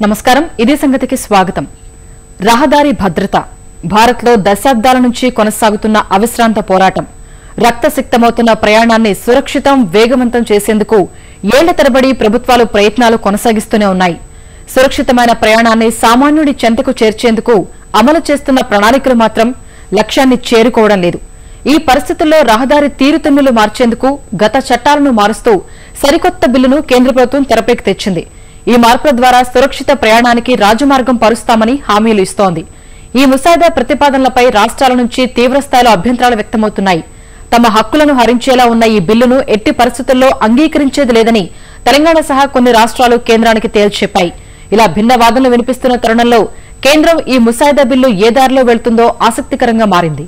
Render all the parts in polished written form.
నమస్కారం ఇదే సంగతికి స్వాగతం రహదారి భద్రత భారత్లో దశాబ్దాల నుంచి కొనసాగుతున్న అవిశ్రాంత పోరాటం రక్తసిక్తమవుతున్న ప్రయాణాన్ని సురక్షితం వేగవంతం చేసేందుకు ఏళ్ల తరబడి ప్రభుత్వాలు ప్రయత్నాలు కొనసాగిస్తూనే ఉన్నాయి సురక్షితమైన ప్రయాణాన్ని సామాన్యుడి చెంతకు చేర్చేందుకు అమలు చేస్తున్న ప్రణాళికలు మాత్రం లక్ష్యాన్ని చేరుకోవడం లేదు ఈ పరిస్థితుల్లో రహదారి తీరుతెన్నులు మార్చేందుకు గత చట్టాలను మారుస్తూ సరికొత్త బిల్లును కేంద్ర ప్రభుత్వం తెరపైకి తెచ్చింది ఈ మార్పుల ద్వారా సురక్షిత ప్రయాణానికి రాజమార్గం పరుస్తామని హామీలు ఇస్తోంది ఈ ముసాయిదా ప్రతిపాదనలపై రాష్ట్రాల నుంచి తీవ్రస్థాయిలో అభ్యంతరాలు వ్యక్తమవుతున్నాయి తమ హక్కులను హరించేలా ఉన్న ఈ బిల్లును ఎట్టి పరిస్థితుల్లో అంగీకరించేది లేదని తెలంగాణ సహా కొన్ని రాష్ట్రాలు కేంద్రానికి తేల్చెప్పాయి ఇలా భిన్న వాదనలు వినిపిస్తున్న తరుణంలో కేంద్రం ఈ ముసాయిదా బిల్లు ఏ దారిలో వెళ్తుందో ఆసక్తికరంగా మారింది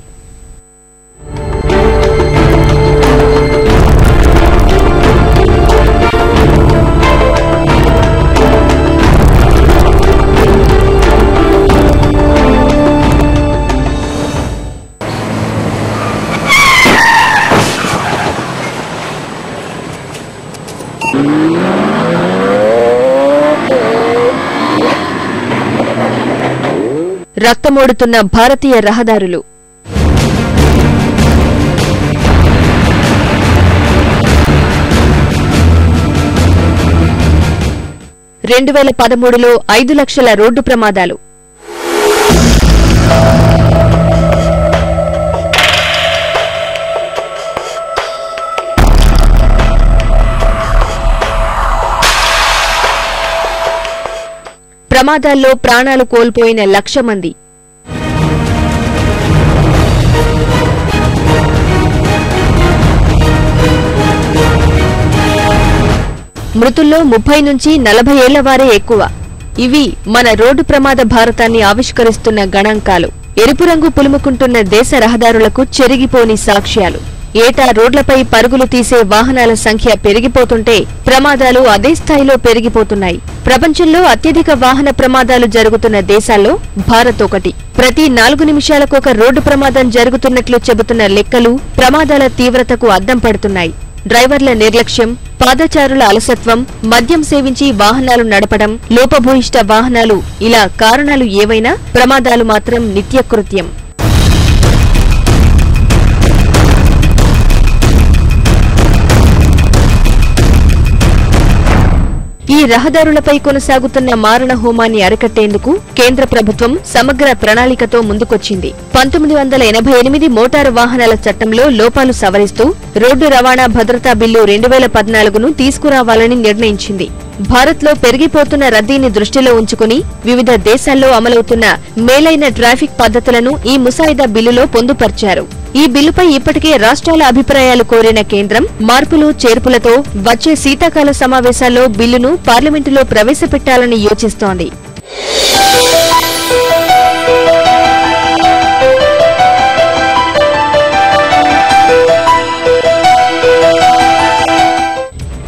రక్తమోడుతున్న భారతీయ రహదారులు 2013లో 5 లక్షల రోడ్డు ప్రమాదాలు ప్రమాదాల్లో ప్రాణాలు కోల్పోయిన 1,00,000 మంది మృతుల్లో 30 నుంచి 40 ఏళ్ల వారే ఎక్కువ ఇవి మన రోడ్డు ప్రమాద భారతాన్ని ఆవిష్కరిస్తున్న గణాంకాలు ఎరుపు రంగు పులుముకుంటున్న దేశ రహదారులకు చెరిగిపోని సాక్ష్యాలు ఏటా రోడ్లపై పరుగులు తీసే వాహనాల సంఖ్య పెరిగిపోతుంటే ప్రమాదాలు అదే స్థాయిలో పెరిగిపోతున్నాయి ప్రపంచంలో అత్యధిక వాహన ప్రమాదాలు జరుగుతున్న దేశాల్లో భారత్ ఒకటి ప్రతి 4 నిమిషాలకొక రోడ్డు ప్రమాదం జరుగుతున్నట్లు చెబుతున్న లెక్కలు ప్రమాదాల తీవ్రతకు అద్దం పడుతున్నాయి డ్రైవర్ల నిర్లక్ష్యం పాదచారుల అలసత్వం మద్యం సేవించి వాహనాలు నడపడం లోపభూయిష్ట వాహనాలు ఇలా కారణాలు ఏవైనా ప్రమాదాలు మాత్రం నిత్యకృత్యం ఈ రహదారులపై కొనసాగుతున్న మారణ హోమాన్ని అరికట్టేందుకు కేంద్ర ప్రభుత్వం సమగ్ర ప్రణాళికతో ముందుకొచ్చింది 1988 మోటారు వాహనాల చట్టంలో లోపాలు సవరిస్తూ రోడ్డు రవాణా భద్రతా బిల్లు 2014ను తీసుకురావాలని నిర్ణయించింది భారత్లో పెరిగిపోతున్న రద్దీని దృష్టిలో ఉంచుకుని వివిధ దేశాల్లో అమలవుతున్న మేలైన ట్రాఫిక్ పద్ధతులను ఈ ముసాయిదా బిల్లులో పొందుపర్చారు ఈ బిల్లుపై ఇప్పటికే రాష్ట్రాల అభిప్రాయాలు కోరిన కేంద్రం మార్పులు చేర్పులతో వచ్చే శీతాకాల సమావేశాల్లో బిల్లును పార్లమెంటులో ప్రవేశపెట్టాలని యోచిస్తోంది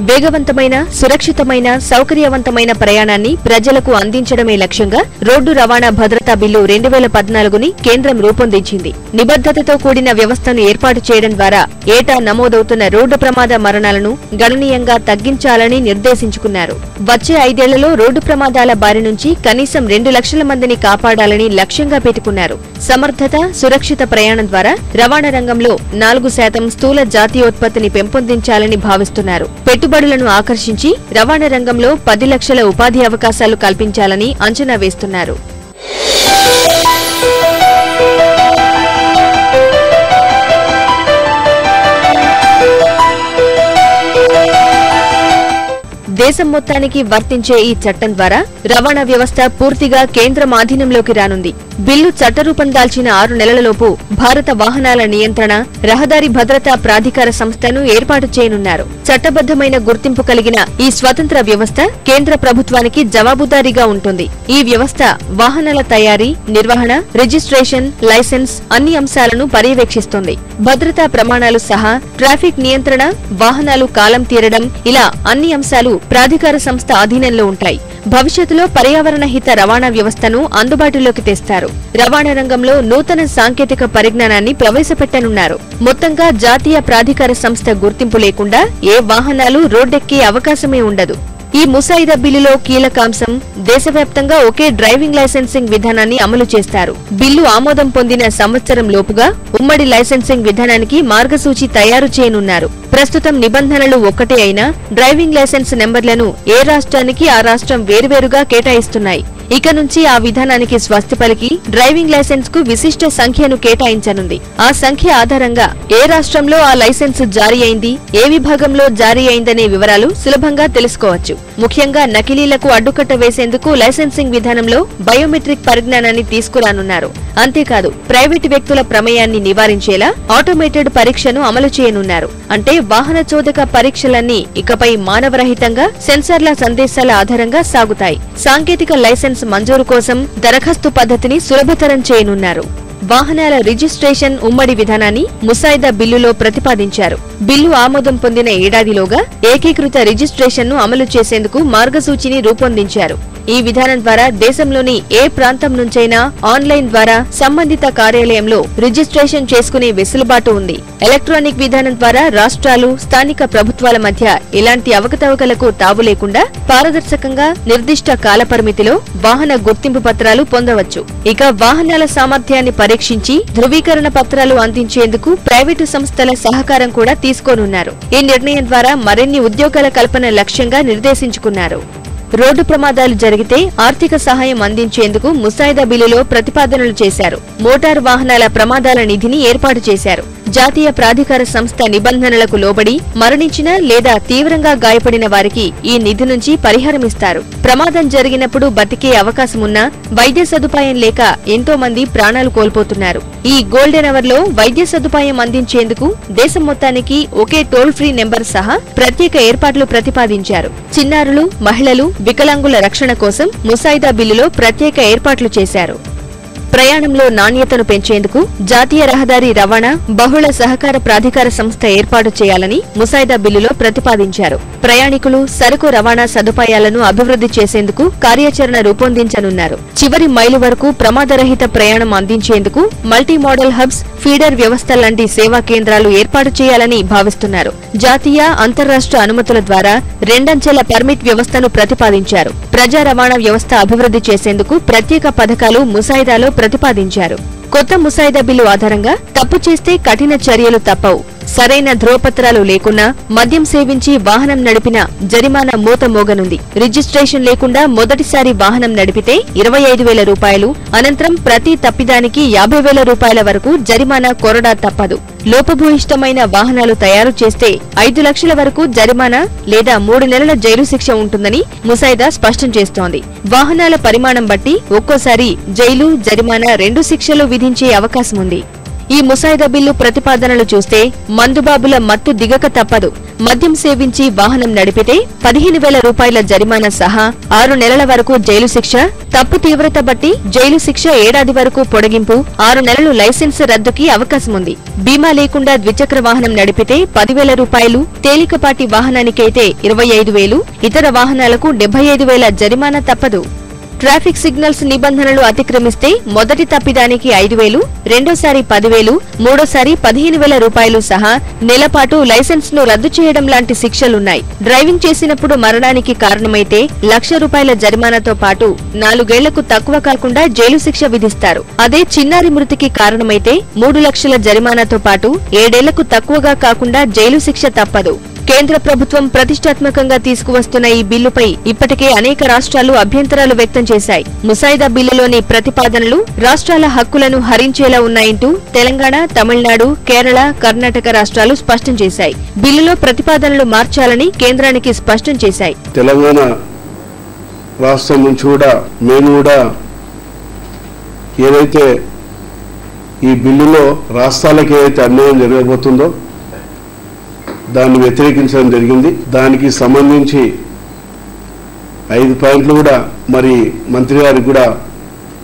వేగవంతమైన సురక్షితమైన సౌకర్యవంతమైన ప్రయాణాన్ని ప్రజలకు అందించడమే లక్ష్యంగా రోడ్డు రవాణా భద్రతా బిల్లు 2014ని కేంద్రం రూపొందించింది నిబద్ధతతో కూడిన వ్యవస్థను ఏర్పాటు చేయడం ద్వారా ఏటా నమోదవుతున్న రోడ్డు ప్రమాద మరణాలను గణనీయంగా తగ్గించాలని నిర్దేశించుకున్నారు వచ్చే 5 ఏళ్లలో రోడ్డు ప్రమాదాల బారి నుంచి కనీసం 2 లక్షల మందిని కాపాడాలని లక్ష్యంగా పెట్టుకున్నారు సమర్థత సురక్షిత ప్రయాణం ద్వారా రవాణా రంగంలో 4% స్థూల జాతీయోత్పత్తిని పెంపొందించాలని భావిస్తున్నారు పెట్టుబడులను ఆకర్షించి రవాణా రంగంలో 10 లక్షల ఉపాధి అవకాశాలు కల్పించాలని అంచనా వేస్తున్నారు దేశం మొత్తానికి వర్తించే ఈ చట్టం ద్వారా రవాణా వ్యవస్థ పూర్తిగా కేంద్రం ఆధీనంలోకి రానుంది బిల్లు చట్టరూపం దాల్చిన 6 నెలలలోపు భారత వాహనాల నియంత్రణ రహదారి భద్రతా ప్రాధికార సంస్థను ఏర్పాటు చేయనున్నారు చట్టబద్దమైన గుర్తింపు కలిగిన ఈ స్వతంత్ర వ్యవస్థ కేంద్ర ప్రభుత్వానికి జవాబుదారీగా ఉంటుంది ఈ వ్యవస్థ వాహనాల తయారీ నిర్వహణ రిజిస్ట్రేషన్ లైసెన్స్ అన్ని అంశాలను పర్యవేక్షిస్తుంది భద్రతా ప్రమాణాలు సహా ట్రాఫిక్ నియంత్రణ వాహనాలు కాలం తీరడం ఇలా అన్ని అంశాలు ప్రాధికార సంస్థ ఆధీనంలో ఉంటాయి భవిష్యత్తులో పర్యావరణ హిత రవాణా వ్యవస్థను అందుబాటులోకి తెస్తారు రవాణా రంగంలో నూతన సాంకేతిక పరిజ్ఞానాన్ని ప్రవేశపెట్టనున్నారు మొత్తంగా జాతీయ ప్రాధికార సంస్థ గుర్తింపు లేకుండా ఏ వాహనాలు రోడ్డెక్కే అవకాశమే ఉండదు ఈ ముసాయిదా బిల్లులో కీలకాంశం దేశవ్యాప్తంగా ఒకే డ్రైవింగ్ లైసెన్సింగ్ విధానాన్ని అమలు చేస్తారు. బిల్లు ఆమోదం పొందిన సంవత్సరం లోపుగా ఉమ్మడి లైసెన్సింగ్ విధానానికి మార్గసూచి తయారు చేయనున్నారు. ప్రస్తుతం నిబంధనలు ఒక్కటే అయినా డ్రైవింగ్ లైసెన్స్ నెంబర్లను ఏ రాష్ట్రానికి ఆ రాష్ట్రం వేరువేరుగా కేటాయిస్తున్నాయి. ఇక నుంచి ఆ విధానానికి స్వస్తి పలికి డ్రైవింగ్ లైసెన్స్ కు విశిష్ట సంఖ్యను కేటాయించనుంది. ఆ సంఖ్య ఆధారంగా ఏ రాష్ట్రంలో ఆ లైసెన్స్ జారీ అయింది, ఏ విభాగంలో జారీ అయిందనే వివరాలు సులభంగా తెలుసుకోవచ్చు. ముఖ్యంగా నకిలీలకు అడ్డుకట్ట వేసేందుకు లైసెన్సింగ్ విధానంలో బయోమెట్రిక్ పరిజ్ఞానాన్ని తీసుకురానున్నారు. అంతేకాదు ప్రైవేటు వ్యక్తుల ప్రమేయాన్ని నివారించేలా ఆటోమేటెడ్ పరీక్షను అమలు చేయనున్నారు. అంటే వాహన చోదక పరీక్షలన్నీ ఇకపై మానవరహితంగా సెన్సార్ల సందేశాల ఆధారంగా సాగుతాయి. సాంకేతిక లైసెన్స్ మంజూరు కోసం దరఖాస్తు పద్ధతిని సులభతరం చేయనున్నారు. వాహనాల రిజిస్ట్రేషన్ ఉమ్మడి విధానాన్ని ముసాయిదా బిల్లులో ప్రతిపాదించారు. బిల్లు ఆమోదం పొందిన ఏడాదిలోగా ఏకీకృత రిజిస్ట్రేషన్ను అమలు చేసేందుకు మార్గసూచిని రూపొందించారు. ఈ విధానం ద్వారా దేశంలోని ఏ ప్రాంతం నుంచైనా ఆన్లైన్ ద్వారా సంబంధిత కార్యాలయంలో రిజిస్ట్రేషన్ చేసుకునే వెసులుబాటు ఉంది. ఎలక్ట్రానిక్ విధానం ద్వారా రాష్ట్రాలు, స్థానిక ప్రభుత్వాల మధ్య ఎలాంటి అవకతవకలకు తావు లేకుండా పారదర్శకంగా నిర్దిష్ట కాలపరిమితిలో వాహన గుర్తింపు పత్రాలు పొందవచ్చు. ఇక వాహనాల సామర్థ్యాన్ని పరీక్షించి ధృవీకరణ పత్రాలు అందించేందుకు ప్రైవేటు సంస్థల సహకారం కూడా తీసుకోనున్నారు. ఈ నిర్ణయం ద్వారా మరిన్ని ఉద్యోగాల కల్పన లక్ష్యంగా నిర్దేశించుకున్నారు. రోడ్డు ప్రమాదాలు జరిగితే ఆర్థిక సహాయం అందించేందుకు ముసాయిదా బిల్లులో ప్రతిపాదనలు చేశారు. మోటారు వాహనాల ప్రమాదాల నిధిని ఏర్పాటు చేశారు. జాతీయ ప్రాధికార సంస్థ నిబంధనలకు లోబడి మరణించిన లేదా తీవ్రంగా గాయపడిన వారికి ఈ నిధి నుంచి పరిహారమిస్తారు. ప్రమాదం జరిగినప్పుడు బతికే అవకాశమున్నా వైద్య సదుపాయం లేక ఎంతో మంది ప్రాణాలు కోల్పోతున్నారు. ఈ గోల్డెన్ అవర్ లో వైద్య సదుపాయం అందించేందుకు దేశం మొత్తానికి ఒకే టోల్ ఫ్రీ నెంబర్ సహా ప్రత్యేక ఏర్పాట్లు ప్రతిపాదించారు. చిన్నారులు, మహిళలు, వికలాంగుల రక్షణ కోసం ముసాయిదా బిల్లులో ప్రత్యేక ఏర్పాట్లు చేశారు. ప్రయాణంలో నాణ్యతను పెంచేందుకు జాతీయ రహదారి రవాణా బహుళ సహకార ప్రాధికార సంస్థ ఏర్పాటు చేయాలని ముసాయిదా బిల్లులో ప్రతిపాదించారు. ప్రయాణికులు, సరుకు రవాణా సదుపాయాలను అభివృద్ధి చేసేందుకు కార్యాచరణ రూపొందించనున్నారు. చివరి మైలు వరకు ప్రమాదరహిత ప్రయాణం అందించేందుకు మల్టీ మోడల్ హబ్స్, ఫీడర్ వ్యవస్థ లాంటి సేవా కేంద్రాలు ఏర్పాటు చేయాలని భావిస్తున్నారు. జాతీయ, అంతర్రాష్ట్ర అనుమతుల ద్వారా రెండంచెల పర్మిట్ వ్యవస్థను ప్రతిపాదించారు. ప్రజా రవాణా వ్యవస్థ అభివృద్ధి చేసేందుకు ప్రత్యేక పథకాలు ముసాయిదాలో ప్రతిపాదించారు. కొత్త ముసాయిదా బిల్లు ఆధారంగా తప్పు చేస్తే కఠిన చర్యలు తప్పవు. సరైన ధ్రువపత్రాలు లేకున్నా, మద్యం సేవించి వాహనం నడిపినా జరిమానా మూత మోగనుంది. రిజిస్ట్రేషన్ లేకుండా మొదటిసారి వాహనం నడిపితే 25,000 రూపాయలు, అనంతరం ప్రతి తప్పిదానికి 50,000 రూపాయల వరకు జరిమానా కొరడా తప్పదు. లోపభూయిష్టమైన వాహనాలు తయారు చేస్తే 5 లక్షల వరకు జరిమానా లేదా 3 నెలల జైలు శిక్ష ఉంటుందని ముసాయిదా స్పష్టం చేస్తోంది. వాహనాల పరిమాణం బట్టి ఒక్కోసారి జైలు, జరిమానా 2 శిక్షలు విధించే అవకాశముంది. ఈ ముసాయిదా బిల్లు ప్రతిపాదనలు చూస్తే మందుబాబుల మత్తు దిగక తప్పదు. మద్యం సేవించి వాహనం నడిపితే 15,000 రూపాయల జరిమానా సహా 6 నెలల వరకు జైలు శిక్ష, తప్పు తీవ్రత బట్టి జైలు శిక్ష ఏడాది వరకు పొడిగింపు, 6 నెలలు లైసెన్స్ రద్దుకి అవకాశముంది. బీమా లేకుండా ద్విచక్ర వాహనం నడిపితే 10,000 రూపాయలు, తేలికపాటి వాహనానికైతే 25,000, ఇతర వాహనాలకు 75,000 జరిమానా తప్పదు. ట్రాఫిక్ సిగ్నల్స్ నిబంధనలు అతిక్రమిస్తే మొదటి తప్పిదానికి 5,000, రెండోసారి 10,000, మూడోసారి 15,000 రూపాయలు సహా నెలపాటు లైసెన్స్ ను రద్దు చేయడం లాంటి శిక్షలున్నాయి. డ్రైవింగ్ చేసినప్పుడు మరణానికి కారణమైతే 1,00,000 రూపాయల జరిమానాతో పాటు 4 ఏళ్లకు తక్కువ కాకుండా జైలు శిక్ష విధిస్తారు. అదే చిన్నారి మృతికి కారణమైతే 3 లక్షల జరిమానాతో పాటు 7 ఏళ్లకు తక్కువగా కాకుండా జైలు శిక్ష తప్పదు. కేంద్ర ప్రభుత్వం ప్రతిష్టాత్మకంగా తీసుకువస్తున్న ఈ బిల్లుపై ఇప్పటికే అనేక రాష్ట్రాలు అభ్యంతరాలు వ్యక్తం చేశాయి. ముసాయిదా బిల్లులోని ప్రతిపాదనలు రాష్ట్రాల హక్కులను హరించేలా ఉన్నాయంటూ తెలంగాణ, తమిళనాడు, కేరళ, కర్ణాటక రాష్ట్రాలు స్పష్టం చేశాయి. బిల్లులో ప్రతిపాదనలు మార్చాలని కేంద్రానికి స్పష్టం చేశాయి. తెలంగాణ రాష్ట్రం నుంచి కూడా మేము కూడా ఏదైతే ఈ బిల్లులో రాష్ట్రాలకు ఏదైతే అన్యాయం జరగబోతుందో దాన్ని వ్యతిరేకించడం జరిగింది. దానికి సంబంధించి 5 పాయింట్లు కూడా మరి మంత్రి గారికి కూడా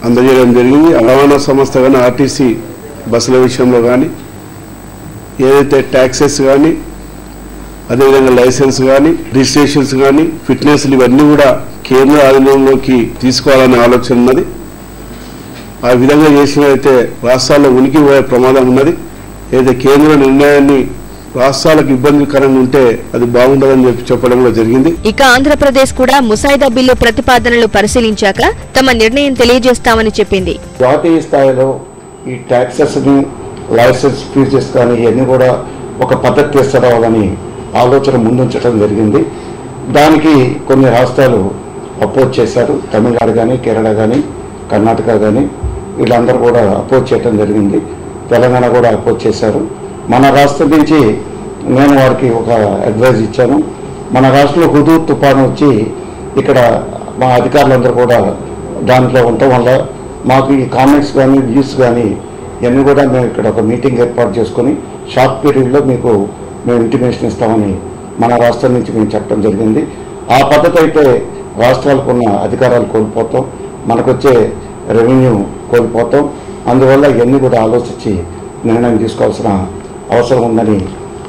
అందజేయడం జరిగింది. రవాణా సంస్థ కానీ, ఆర్టీసీ బస్సుల విషయంలో కానీ, ఏదైతే ట్యాక్సెస్ కానీ, అదేవిధంగా లైసెన్స్ కానీ, రిజిస్ట్రేషన్స్ కానీ, ఫిట్నెస్లు ఇవన్నీ కూడా కేంద్ర ఆధీనంలోకి తీసుకోవాలనే ఆలోచన ఉన్నది. ఆ విధంగా చేసినైతే రాష్ట్రాల్లో ఉనికి పోయే ప్రమాదం ఉన్నది. ఏదైతే కేంద్ర నిర్ణయాన్ని రాష్ట్రాలకు ఇబ్బందికరంగా ఉంటే అది బాగుండదని చెప్పడం కూడా జరిగింది. ఇక ఆంధ్రప్రదేశ్ కూడా ముసాయిదా బిల్లు ప్రతిపాదనలు పరిశీలించాక తమ నిర్ణయం తెలియజేస్తామని చెప్పింది. జాతీయ స్థాయిలో ఈ ట్యాక్సెస్ ని, లైసెన్స్ ఫీజెస్ కానీ ఇవన్నీ కూడా ఒక పద్ధతి తీసుకురావాలని ఆలోచన ముందుంచడం జరిగింది. దానికి కొన్ని రాష్ట్రాలు అపోజ్ చేశారు. తమిళనాడు కానీ, కేరళ కానీ, కర్ణాటక కానీ వీళ్ళందరూ కూడా అపోజ్ చేయడం జరిగింది. తెలంగాణ కూడా అపోజ్ చేశారు. మన రాష్ట్రం నుంచి నేను వారికి ఒక అడ్వైజ్ ఇచ్చాను. మన రాష్ట్రంలో హుదూద్ తుఫాను వచ్చి ఇక్కడ మా అధికారులందరూ కూడా దాంట్లో ఉండటం వల్ల మాకు ఈ కామెంట్స్ కానీ, వ్యూస్ కానీ ఇవన్నీ కూడా మేము ఇక్కడ ఒక మీటింగ్ ఏర్పాటు చేసుకొని షార్ట్ పీరియడ్లో మీకు మేము ఇంటిమేషన్ ఇస్తామని మన రాష్ట్రం నుంచి మేము చెప్పడం జరిగింది. ఆ పద్ధతి అయితే రాష్ట్రాలకు ఉన్న అధికారాలు కోల్పోతాం, మనకొచ్చే రెవెన్యూ కోల్పోతాం. అందువల్ల ఇవన్నీ కూడా ఆలోచించి నిర్ణయం తీసుకోవాల్సిన అవసరం ఉందని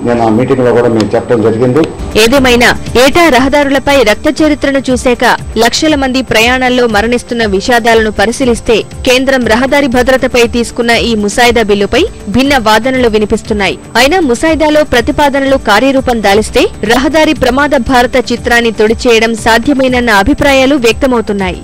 నేను ఆ మీటింగ్ లో కూడా మేము చెప్పడం జరిగింది. ఏదేమైనా ఏటా రహదారులపై రక్త చరిత్రను చూశాక లక్షల మంది ప్రయాణాల్లో మరణిస్తున్న విషాదాలను పరిశీలిస్తే కేంద్రం రహదారి భద్రతపై తీసుకున్న ఈ ముసాయిదా బిల్లుపై భిన్న వాదనలు వినిపిస్తున్నాయి. అయినా ముసాయిదాలో ప్రతిపాదనలు కార్యరూపం దాలిస్తే రహదారి ప్రమాద భారత చిత్రాన్ని తొడిచేయడం సాధ్యమేనన్న అభిప్రాయాలు వ్యక్తమవుతున్నాయి.